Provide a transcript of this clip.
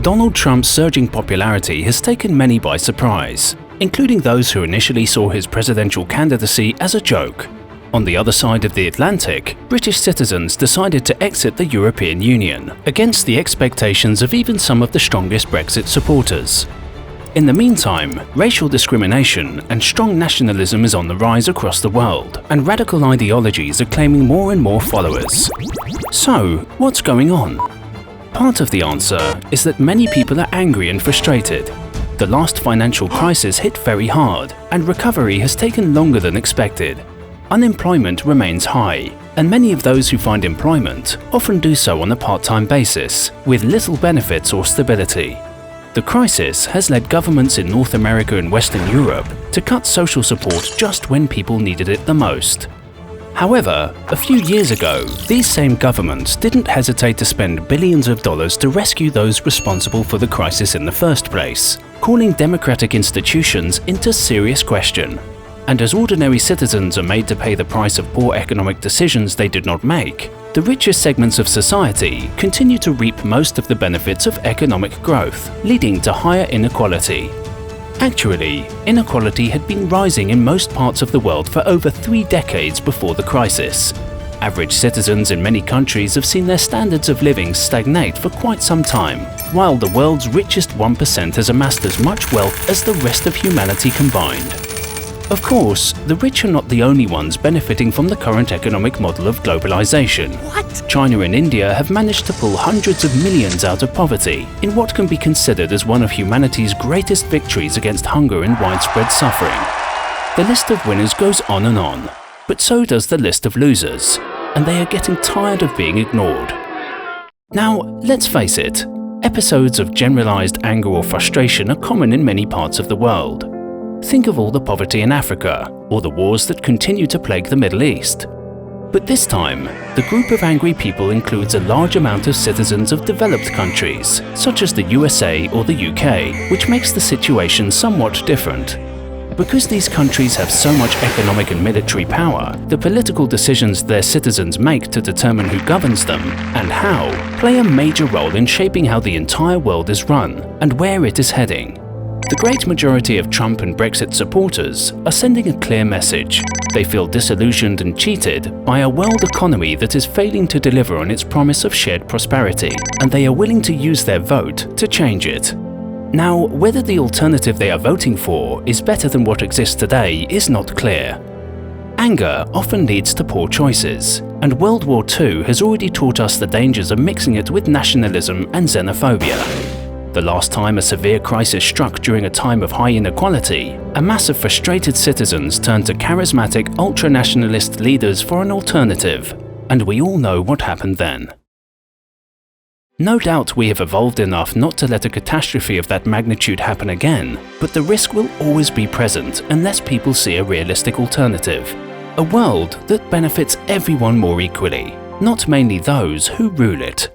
Donald Trump's surging popularity has taken many by surprise, including those who initially saw his presidential candidacy as a joke. On the other side of the Atlantic, British citizens decided to exit the European Union, against the expectations of even some of the strongest Brexit supporters. In the meantime, racial discrimination and strong nationalism is on the rise across the world, and radical ideologies are claiming more and more followers. So, what's going on? Part of the answer is that many people are angry and frustrated. The last financial crisis hit very hard, and recovery has taken longer than expected. Unemployment remains high, and many of those who find employment often do so on a part-time basis, with little benefits or stability. The crisis has led governments in North America and Western Europe to cut social support just when people needed it the most. However, a few years ago, these same governments didn't hesitate to spend billions of dollars to rescue those responsible for the crisis in the first place, calling democratic institutions into serious question. And as ordinary citizens are made to pay the price of poor economic decisions they did not make, the richest segments of society continue to reap most of the benefits of economic growth, leading to higher inequality. Actually, inequality had been rising in most parts of the world for over 3 decades before the crisis. Average citizens in many countries have seen their standards of living stagnate for quite some time, while the world's richest 1% has amassed as much wealth as the rest of humanity combined. Of course, the rich are not the only ones benefiting from the current economic model of globalization. What? China and India have managed to pull hundreds of millions out of poverty in what can be considered as one of humanity's greatest victories against hunger and widespread suffering. The list of winners goes on, but so does the list of losers, and they are getting tired of being ignored. Now, let's face it, episodes of generalized anger or frustration are common in many parts of the world. Think of all the poverty in Africa, or the wars that continue to plague the Middle East. But this time, the group of angry people includes a large amount of citizens of developed countries, such as the USA or the UK, which makes the situation somewhat different. Because these countries have so much economic and military power, the political decisions their citizens make to determine who governs them and how play a major role in shaping how the entire world is run and where it is heading. The great majority of Trump and Brexit supporters are sending a clear message. They feel disillusioned and cheated by a world economy that is failing to deliver on its promise of shared prosperity, and they are willing to use their vote to change it. Now, whether the alternative they are voting for is better than what exists today is not clear. Anger often leads to poor choices, and World War II has already taught us the dangers of mixing it with nationalism and xenophobia. The last time a severe crisis struck during a time of high inequality, a mass of frustrated citizens turned to charismatic ultra-nationalist leaders for an alternative, and we all know what happened then. No doubt we have evolved enough not to let a catastrophe of that magnitude happen again, but the risk will always be present unless people see a realistic alternative. A world that benefits everyone more equally, not mainly those who rule it.